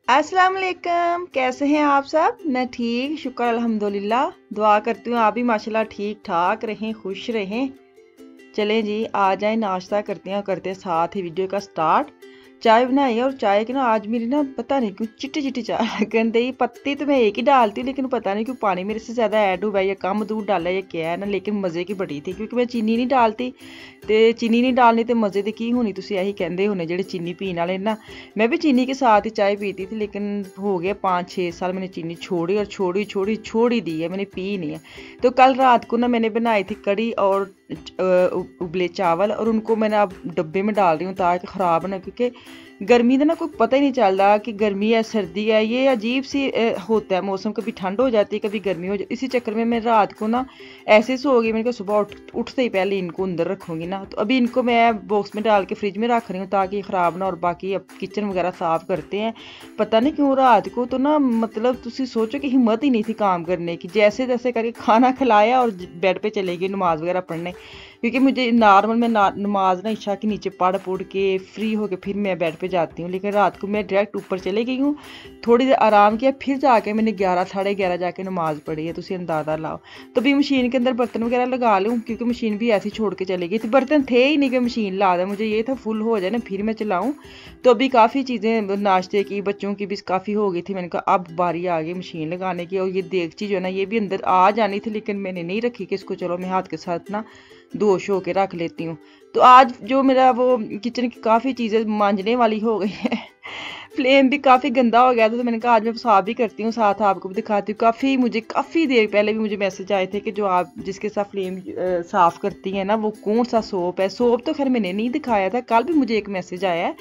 अस्सलाम वालेकुम। कैसे हैं आप सब? मैं ठीक, शुक्र अल्हम्दुलिल्लाह। दुआ करती हूँ आप भी माशाल्लाह ठीक ठाक रहें, खुश रहें। चलें जी, आ जाएं, नाश्ता करते हैं और करते हैं साथ ही वीडियो का स्टार्ट। चाय बनाई है और चाय की ना आज मेरी ना पता नहीं क्यों चिट्टी चिट्टी चाय लगन दी। पत्ती तो मैं एक ही डालती हूँ, लेकिन पता नहीं क्यों पानी मेरे से ज़्यादा ऐड हुआ है या कम दूध डाला है या क्या है ना, लेकिन मज़े की बड़ी थी क्योंकि मैं चीनी नहीं डालती। ते चीनी नहीं डालनी तो मज़े तो की होनी, तुम यही कहते होने जेडे चीनी पीने वाले ना। मैं भी चीनी के साथ ही चाय पीती थी, लेकिन हो गया 5-6 साल मैंने चीनी छोड़ी और छोड़ी दी है, मैंने पी नहीं है। तो कल रात को ना मैंने बनाई थी कड़ी और उबले चावल, और उनको मैंने अब डब्बे में डाल रही हूँ ताकि ख़राब ना, क्योंकि गर्मी का ना कोई पता ही नहीं चल रहा कि गर्मी है सर्दी है, ये अजीब सी होता है मौसम, कभी ठंड हो जाती है कभी गर्मी हो जाती। इसी चक्कर में मैं रात को ना ऐसे सो गई, मैंने कहा सुबह उठते ही पहले इनको अंदर रखूँगी ना। तो अभी इनको मैं बॉक्स में डाल के फ्रिज में रख रही हूँ ताकि ख़राब ना। और बाकी अब किचन वगैरह साफ़ करते हैं। पता नहीं क्यों रात को तो ना मतलब तुम सोचो कि हिम्मत ही नहीं थी काम करने की, जैसे जैसे करके खाना खिलाया और बेड पे चले गई नमाज वगैरह पढ़ने। क्योंकि मुझे नॉर्मल में नमाज ना इशा के नीचे पढ़ के फ्री होके फिर मैं बेड पे जाती हूँ, लेकिन रात को मैं डायरेक्ट ऊपर चले गई हूँ। थोड़ी देर आराम किया, फिर जाके मैंने 11-11:30 जाके नमाज पढ़ी है, तुम अंदाज़ा लाओ। तो भी मशीन के अंदर बर्तन वगैरह लगा लूँ, क्योंकि मशीन भी ऐसी छोड़ के चली गई थी, बर्तन थे ही नहीं कि मशीन ला दें। मुझे ये था फुल हो जाए ना फिर मैं चलाऊँ। तो अभी काफ़ी चीज़ें नाश्ते की बच्चों की भी काफ़ी हो गई थी, मैंने कहा अब बारी आ गई मशीन लगाने की। और ये देगची जो है ना ये भी अंदर आ जानी थी, लेकिन मैंने नहीं रखी कि इसको चलो मैं हाथ के साथ ना दोश हो के रख लेती हूँ। तो आज जो मेरा वो किचन की काफ़ी चीज़ें मांजने वाली हो गई है। फ्लेम भी काफ़ी गंदा हो गया था, तो मैंने कहा आज मैं साफ़ भी करती हूँ, साथ आपको भी दिखाती हूँ। काफ़ी देर पहले भी मुझे मैसेज आए थे कि जो आप जिसके साथ फ्लेम साफ़ करती हैं ना वो कौन सा सोप है। सोप तो खैर मैंने नहीं दिखाया था, कल भी मुझे एक मैसेज आया है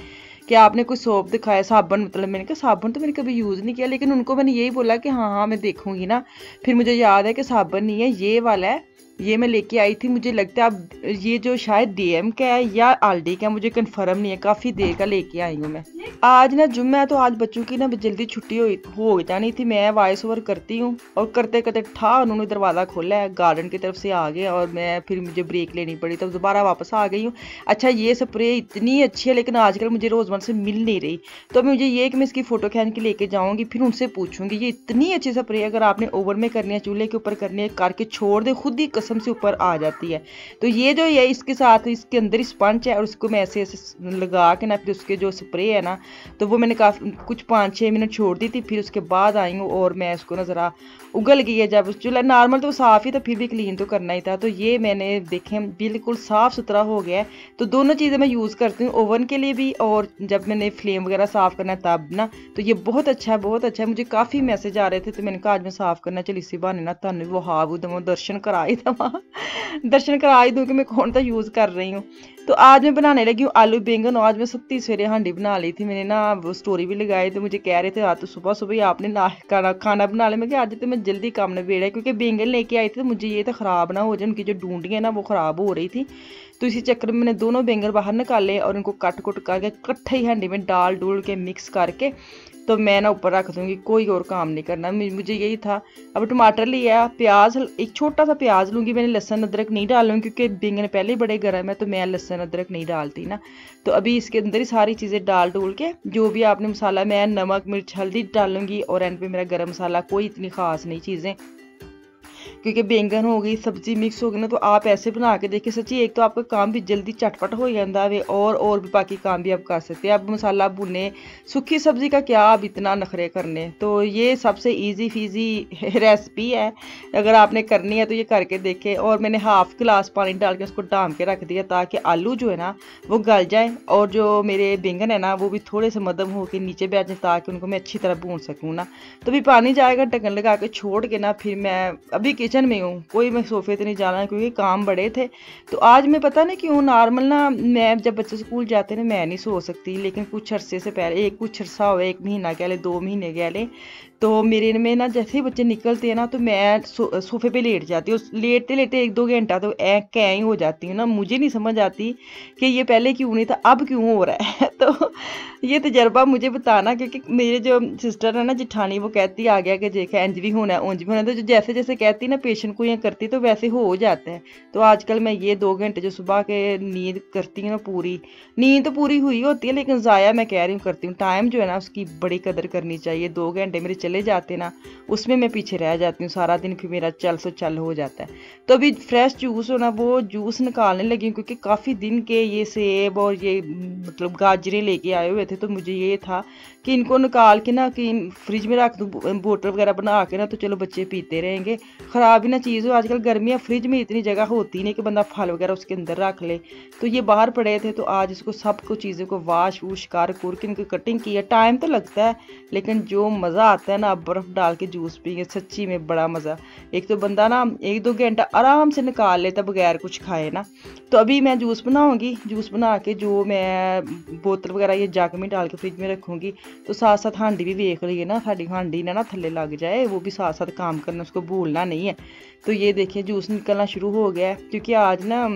कि आपने कोई सोप दिखाया, साबुन मतलब। मैंने कहा साबुन तो मैंने कभी यूज़ नहीं किया, लेकिन उनको मैंने यही बोला कि हाँ हाँ मैं देखूँगी ना। फिर मुझे याद है कि साबुन नहीं है, ये वाला है, ये मैं लेके आई थी। मुझे लगता है अब ये जो शायद डीएम का है या आलडी का, मुझे कंफर्म नहीं है, काफ़ी देर का लेके आई हूँ मैं। आज ना जुम्मा है तो आज बच्चों की ना जल्दी छुट्टी हो जानी थी। मैं वॉइस ओवर करती हूँ और करते करते उन्होंने दरवाज़ा खोला है, गार्डन की तरफ से आ गए और मैं फिर मुझे ब्रेक लेनी पड़ी, तो दोबारा वापस आ गई हूँ। अच्छा ये स्प्रे इतनी अच्छी है, लेकिन आजकल मुझे रोज़मर्रा से मिल नहीं रही। तो मुझे ये कि मैं इसकी फ़ोटो खींच के लेके जाऊँगी, फिर उनसे पूछूंगी ये इतनी अच्छी स्प्रे अगर आपने ओवन में करनी है, चूल्हे के ऊपर करनी है, करके छोड़ दे खुद ही कसम से ऊपर आ जाती है। तो ये जो है इसके साथ इसके अंदर ही स्पंज है और उसको मैं ऐसे ऐसे लगा के ना, फिर उसके जो स्प्रे है ना, तो वो मैंने काफ़ी कुछ 5-6 मिनट छोड़ दी थी। फिर उसके बाद आई हूँ और मैं उसको ना ज़रा उगल गई है। जब चूल्हा नॉर्मल तो साफ़ ही था, फिर भी क्लीन तो करना ही था। तो ये मैंने देखें बिल्कुल साफ़ सुथरा हो गया है। तो दोनों चीज़ें मैं यूज़ करती हूँ, ओवन के लिए भी और जब मैंने फ्लेम वगैरह साफ़ करना है तब ना। तो ये बहुत अच्छा है, बहुत अच्छा है। मुझे काफ़ी मैसेज आ रहे थे, तो मैंने कहा आज मैं साफ़ करना, चल इसी बहाने ना तुहानू वो हाव दवा दर्शन करा ही दवा दर्शन करा ही दूँ कि मैं कौन सा यूज़ कर रही हूँ। तो आज मैं बनाने लगी हूँ आलू बैंगन। आज मैं सत्ती सवेरे हांडी बना ली थी, मैंने ना वो स्टोरी भी लगाई, तो मुझे कह रहे थे आज तो सुबह सुबह ही आपने ना खाना बना लिया। मैं कि आज तो मैं जल्दी काम नबेड़ा, क्योंकि बैंगन लेके आई थी तो मुझे ये तो ख़राब ना हो जाए, उनकी जो डूंडियाँ ना वो ख़राब हो रही थी। तो इसी चक्कर में मैंने दोनों बैंगन बाहर निकाले और उनको कट कुट करके इकट्ठे ही हांडी में डाल डूल के मिक्स करके तो मैं ना ऊपर रख दूँगी, कोई और काम नहीं करना। मुझे यही था। अब टमाटर लिया, प्याज, एक छोटा सा प्याज लूँगी मैंने, लहसुन अदरक नहीं डालूँगी क्योंकि बैंगन पहले ही बड़े गर्म है, तो मैं लहसुन अदरक नहीं डालती ना। तो अभी इसके अंदर ही सारी चीज़ें डाल डूल के जो भी आपने मसाला, मैं नमक मिर्च हल्दी डालूँगी और एंड पे मेरा गरम मसाला, कोई इतनी ख़ास नहीं चीज़ें, क्योंकि बैंगन हो गई सब्जी मिक्स हो गई ना। तो आप ऐसे बना के देखिए, सच्ची एक तो आपका काम भी जल्दी चटपट हो जाता है और भी बाकी काम भी आप कर सकते हैं। अब मसाला भुने, सूखी सब्जी का क्या आप इतना नखरे करने। तो ये सबसे इजी फीजी रेसिपी है, अगर आपने करनी है तो ये करके देखें। और मैंने हाफ गिलास पानी डाल के उसको डाम के रख दिया ताकि आलू जो है ना वो गल जाए और जो मेरे बैंगन है ना वो भी थोड़े से मध्यम होकर नीचे बैठ जाए, ताकि उनको मैं अच्छी तरह भून सकूँ ना। तो भी पानी जाएगा, ढक्कन लगा के छोड़ के ना, फिर मैं अभी किचन में हूँ, कोई मैं सोफे तो नहीं जाना क्योंकि काम बड़े थे। तो आज मैं पता नहीं क्यों नॉर्मल ना, मैं जब बच्चे स्कूल जाते हैं ना मैं नहीं सो सकती, लेकिन कुछ अरसे से पहले, कुछ अरसा हो, 1 महीना कह ले 2 महीने कह ले, तो मेरे में ना जैसे ही बच्चे निकलते हैं ना तो मैं सोफे पे लेट जाती हूँ, लेटते लेटते 1-2 घंटा तो कै ही हो जाती हूँ ना। मुझे नहीं समझ आती कि ये पहले क्यों नहीं था, अब क्यों हो रहा है। तो ये तजर्बा मुझे बताना, क्योंकि मेरे जो सिस्टर है ना जिठानी, वो कहती आ गया कि देखा इंज भी होना है उंज भी होना है, तो जैसे जैसे कहती ना पेशेंट को या करती तो वैसे हो जाता है। तो आजकल मैं ये 2 घंटे जो सुबह के नींद करती हूँ ना, पूरी नींद तो पूरी हुई होती है लेकिन ज़ाया मैं कह रही हूँ करती हूँ। टाइम जो है ना उसकी बड़ी कदर करनी चाहिए। 2 घंटे मेरे चले जाते ना, उसमें मैं पीछे रह जाती हूँ सारा दिन, फिर मेरा चल सो चल हो जाता है। तो अभी फ्रेश जूस हो ना, वो जूस निकालने लगी हूँ, क्योंकि काफ़ी दिन के ये सेब और ये मतलब गाजरें लेके आए हुए थे। तो मुझे ये था कि इनको निकाल के ना कि फ्रिज में रख दूँ, बोतल वगैरह बना के ना, तो चलो बच्चे पीते रहेंगे, ख़राब ही ना चीज़ हो। आजकल गर्मियाँ, फ्रिज में इतनी जगह होती नहीं कि बंदा फल वगैरह उसके अंदर रख ले। तो ये बाहर पड़े थे, तो आज इसको सब कुछ चीज़ों को वाश वूश कर के इनकी कटिंग की है। टाइम तो लगता है लेकिन जो मज़ा आता है ना बर्फ़ डाल के जूस पिएंगे, सच्ची में बड़ा मज़ा। एक तो बंदा ना 1-2 घंटा आराम से निकाल लेता बगैर कुछ खाए ना। तो अभी मैं जूस बनाऊंगी, जूस बना के जो मैं बोतल वगैरह ये जग में डाल के फ्रिज में रखूँगी। तो साथ साथ हांडी भी देख लीजिए ना, साड़ी हांडी ना थल्ले लग जाए, वो भी साथ साथ काम करना, उसको भूलना नहीं है। तो ये देखिए जूस निकलना शुरू हो गया है, क्योंकि आज ना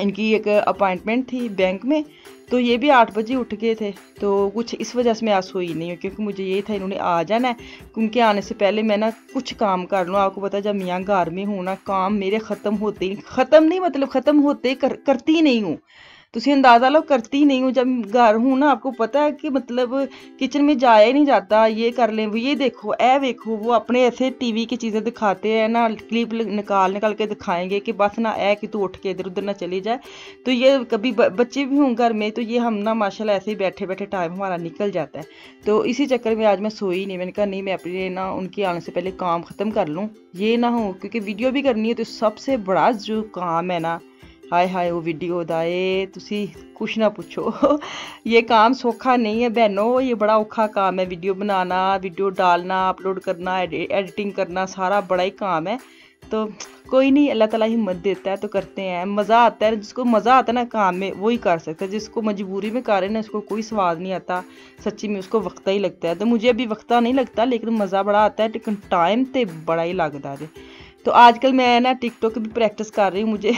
इनकी एक अपॉइंटमेंट थी बैंक में। तो ये भी 8 बजे उठ गए थे, तो कुछ इस वजह से मैं आज सोई नहीं हूँ, क्योंकि मुझे ये था इन्होंने आ जाना है। उनके आने से पहले मैं ना कुछ काम कर लूँ। आपको पता है जब मियाँ घर में हूँ ना, काम मेरे ख़त्म नहीं मतलब ख़त्म होते करती नहीं हूँ। तुसी अंदाज़ा लो, करती नहीं हूँ जब घर हूँ ना। आपको पता है कि मतलब किचन में जाया ही नहीं जाता। ये कर लें, वो ये देखो, ए देखो, वो अपने ऐसे टीवी की चीज़ें दिखाते हैं ना, क्लिप निकाल के दिखाएंगे कि बस ना ए कि तू उठ के इधर उधर ना चली जाए। तो ये कभी बच्चे भी हों घर में, तो ये हम ना माशाल्लाह ऐसे ही बैठे बैठे टाइम हमारा निकल जाता है। तो इसी चक्कर में आज मैं सोई नहीं। मैंने कहा नहीं, मैं अपने ना उनके आने से पहले काम ख़त्म कर लूँ, ये ना हो, क्योंकि वीडियो भी करनी है। तो सबसे बड़ा जो काम है ना, हाय हाय वो वीडियो दाए तुसी कुछ ना पूछो। ये काम सौखा नहीं है बहनों, ये बड़ा औखा काम है। वीडियो बनाना, वीडियो डालना, अपलोड करना, एडिटिंग करना, सारा बड़ा ही काम है। तो कोई नहीं, अल्लाह ताला हिम्मत देता है तो करते हैं। मज़ा आता है, जिसको मज़ा आता है ना काम में वही कर सकता है। जिसको मजबूरी में कर रहे ना, उसको कोई स्वाद नहीं आता सच्ची में, उसको वक्ता ही लगता है। तो मुझे अभी वक्ता नहीं लगता लेकिन मज़ा बड़ा आता है, लेकिन टाइम तो बड़ा ही लगता है। तो आजकल मैं ना टिकटॉक की भी प्रैक्टिस कर रही हूँ। मुझे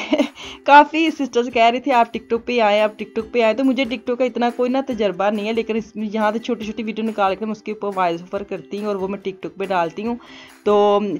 काफ़ी सिस्टर्स कह रही थी आप टिकटॉक पे आए, आप टिकटॉक पे आए। तो मुझे टिकटॉक का इतना कोई ना तजर्बा नहीं है, लेकिन इसमें यहाँ से छोटी छोटी वीडियो निकाल के मैं उसके ऊपर वॉइस ओवर करती हूँ और वो मैं टिकटॉक पे डालती हूँ। तो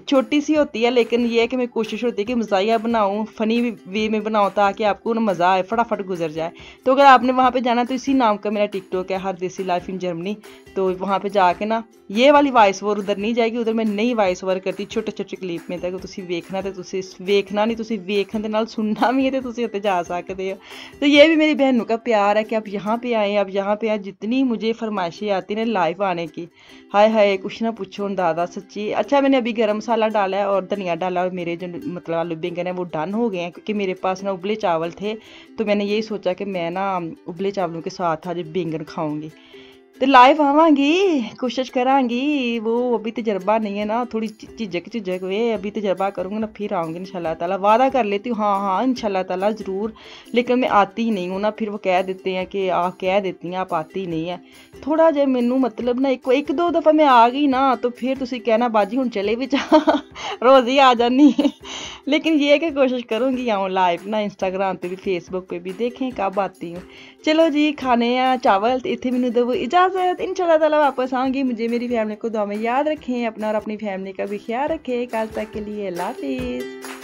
छोटी सी होती है, लेकिन ये है कि मेरी कोशिश होती है कि मज़ाहिया बनाऊँ, फ़नी वे में बनाऊँ, ताकि आपको ना मज़ा आए, फटाफट गुजर जाए। तो अगर आपने वहाँ पे जाना तो इसी नाम का मेरा टिकटॉक है, हर देसी लाइफ इन जर्मनी। तो वहाँ पे जाके ना ये वाली वॉइस ओवर उधर नहीं जाएगी, उधर मैं नई वॉइस ओवर करती छोटे छोटे क्लिप में। तक तुसी वेखना ते तुसी वेखना नहीं, तुसी वेखन दे नाल सुनना भी है, तो तुसी उत्ते जा सकते हो। तो ये भी मेरी बहनों का प्यार है कि आप यहाँ पे आएँ, आप यहाँ पे आए। जितनी मुझे फरमाइशें आती हैं लाइव आने की, हाय हाय कुछ ना पूछो दादा सच्ची। अच्छा मैंने अभी गरम मसाला डाला है और धनिया डाला, और मेरे जो मतलब आलू बैंगन है वो डन हो गए हैं, क्योंकि मेरे पास ना उबले चावल थे। तो मैंने यही सोचा कि मैं ना उबले चावलों के साथ आज बैंगन खाऊंगी। तो लाइव आवांगी, कोशिश करांगी। वो अभी तजर्बा नहीं है ना, थोड़ी झिझक हुए। अभी तजर्बा करूँगी ना फिर आऊँगी इंशाल्लाह ताला। वादा कर लेती हूँ हाँ हाँ इंशाल्लाह ताला ज़रूर। लेकिन मैं आती ही नहीं हूँ ना, फिर वो कह देते हैं कि आप कह देती हैं आप आती ही नहीं है। थोड़ा जे मैनू मतलब ना एक दो दफ़ा मैं आ गई ना, तो फिर तुसी कहना बाजी हुण चले भी जा रोज़ ही आ जानी। लेकिन ये है कि कोशिश करूँगी आऊँ लाइव ना, इंस्टाग्राम पे भी फेसबुक पे भी, देखें कब आती हूँ। चलो जी, खाने या चावल इतने मैनू दो इजाज़त। इंशाल्लाह ताला वापस आऊँगी। मुझे मेरी फैमिली को दुआ में याद रखें, अपना और अपनी फैमिली का भी ख्याल रखें। कल तक के लिए अल्लाह हाफिज़।